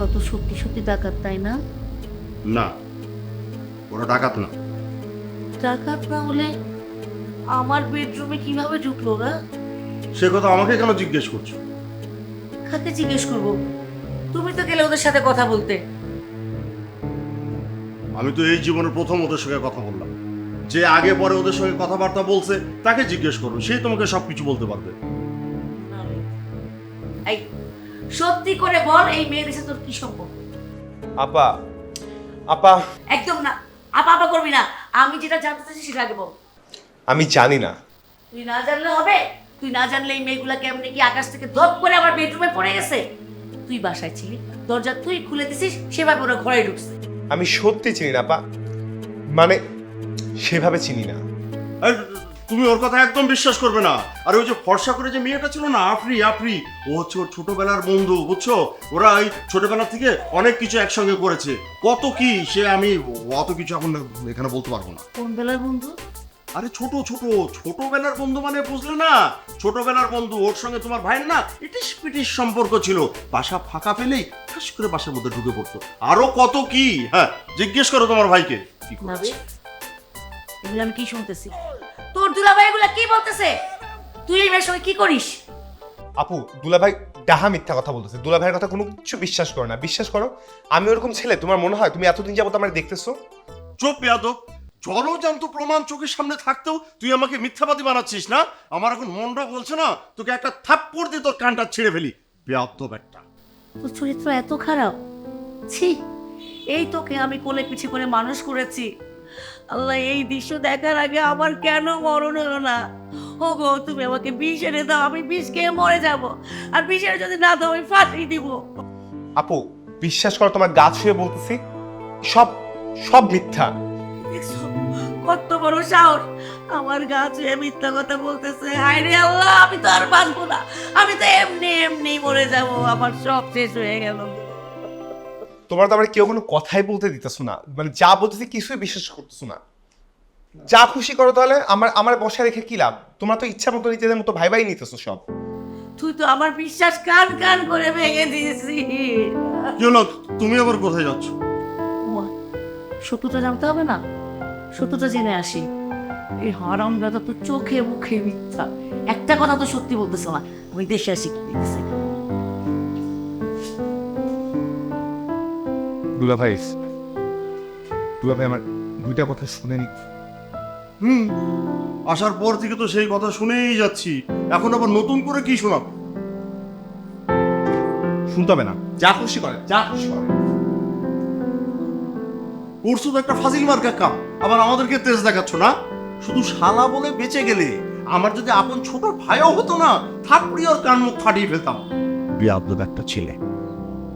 ওরা তো সত্যি সত্যি ডাকাত, তাই না? না, ওরা ডাকাত না। ডাকাত না হলে আমার বেডরুমে কিভাবে ঢুকলো ওরা? সে কথা আমাকে কেন জিজ্ঞেস করছো? কাকে জিজ্ঞেস করবো? তুমি তো গেলে ওদের সাথে কথা বলতে। আমি তো এই জীবনের প্রথম ওদের সঙ্গে কথা বললাম। যে আগে পরে ওদের সঙ্গে কথাবার্তা বলছে তাকে জিজ্ঞেস করো, সেই তোমাকে সবকিছু বলতে পারবে। এই সত্যি করে বল, এই মেয়েদের সাথে তোর কি সম্পর্ক? আপা আপা একদম না, আপা আপা করবি না। আমি যেটা জানতে চাইছি সেটা আগে বল। আমি জানি না। তুই না জানলে হবে? তুই না জানলে এই মেয়েগুলা কেমনে কি আকাশ থেকে ধপ করে আমার বেডরুমে পড়ে গেছে? তুই বাসায় ছিলি, দরজা তুই খুলে দিছিস, সেভাবে ওরা ঘরে ঢুকছে। আমি সত্যি চিনি না আপা, মানে সেভাবে চিনি না। আর তুমি ওর কথা একদম বিশ্বাস করবে না। আর ওই যে ফর্সা করে যে মেয়েটা ছিল না, আফরি আফরি, ও হচ্ছে ওর ছোটবেলার বন্ধু, বুঝছো? ওরা এই ছোটবেলা থেকে অনেক কিছু একসঙ্গে করেছে। কত কি সে আমি অত কিছু এখন এখানে বলতে পারবো না। কোন বেলার বন্ধু? আরে ছোটবেলার বন্ধু মানে বুঝলে না? ছোটবেলার বন্ধু, ওর সঙ্গে তোমার ভাইয়ের না ইটিস পিটিস সম্পর্ক ছিল। বাসা ফাঁকা পেলেই ঠাস করে বাসার মধ্যে ঢুকে পড়তো। আরো কত কি, হ্যাঁ জিজ্ঞেস করো তোমার ভাইকে কি নাবি, করেছে। এগুলো আমি কি শুনতেছি? তোর দুলাভাই এগুলা কি বলতেছে? তুই এই মেয়ের সঙ্গে কি করিস? আপু, দুলাভাই ডাহা মিথ্যা কথা বলতেছে। দুলাভাইয়ের কথা কোনো কিছু বিশ্বাস করো না, বিশ্বাস করো। আমি ওরকম ছেলে তোমার মনে হয়? তুমি এতদিন যাবত আমার দেখতেছো। চুপ বেয়াদব, জলজান্ত প্রমাণ চোখের সামনে থাকতেও তুই আমাকে মিথ্যাবাদী বানাচ্ছিস না? আমার এখন মনটা বলছে না তোকে একটা থাপ্পড় দিয়ে তোর কানটা ছিঁড়ে ফেলি। বেয়াদব একটা। তোর চরিত্র এত খারাপ? ছি, এই তোকে আমি কোলে পিছে করে মানুষ করেছি। আল্লাহ, এই দৃশ্য দেখার আগে আমার কেন মরণ হলো না? ও গো, তুমি আমাকে বিষ এনে দাও, আমি বিষ খেয়ে মরে যাব। আর বিষ এনে যদি না দাও আমি ফাটিয়ে দিব। আপু বিশ্বাস করো, তোমার গা ছুঁয়ে বলতেছি, সব সব মিথ্যা। দেখছো কত বড় সাহস! আমার গা ছুঁয়ে মিথ্যা কথা বলতেছে। হায় রে আল্লাহ, আমি তো আর বাঁচবো না। আমি তো এমনি এমনি মরে যাব। আমার সব শেষ হয়ে গেল। তোমার তো আমার কেউ কোনো কথাই বলতে দিতেছো না, মানে যা বলতেছি কিছুই বিশ্বাস করতেছো না। যা খুশি করো তাহলে, আমার আমার বসায় রেখে কি লাভ? তোমরা তো ইচ্ছা মতো নিজেদের মতো ভাই ভাই নিতেছো সব। তুই তো আমার বিশ্বাস কান কান করে ভেঙে দিয়েছিস। কি হলো, তুমি আবার কোথায় যাচ্ছ? ওমা, সত্যটা জানতে হবে না? সত্যটা জেনে আসি। এই হারাম দাদা তো চোখে মুখে মিথ্যা, একটা কথা তো সত্যি বলতেছে না। আমি দেশে আসি কি দেখতেছি। দুলাভাই, দুলাভাই আমার দুইটা কথা শুনেনি। আসার পর থেকে তো সেই কথা শুনেই যাচ্ছি, এখন আবার নতুন করে কি শোনাব? শুনতে হবে না, যা খুশি করে, যা খুশি করে। করছো তো একটা ফাজিল মার্কা কাম, আবার আমাদেরকে তেজ দেখাচ্ছ না? শুধু শালা বলে বেঁচে গেলে, আমার যদি আপন ছোট ভাইও হতো না, থাপড়ি আর কান মুখ ফাটিয়ে ফেলতাম। বিয়াদব একটা ছেলে।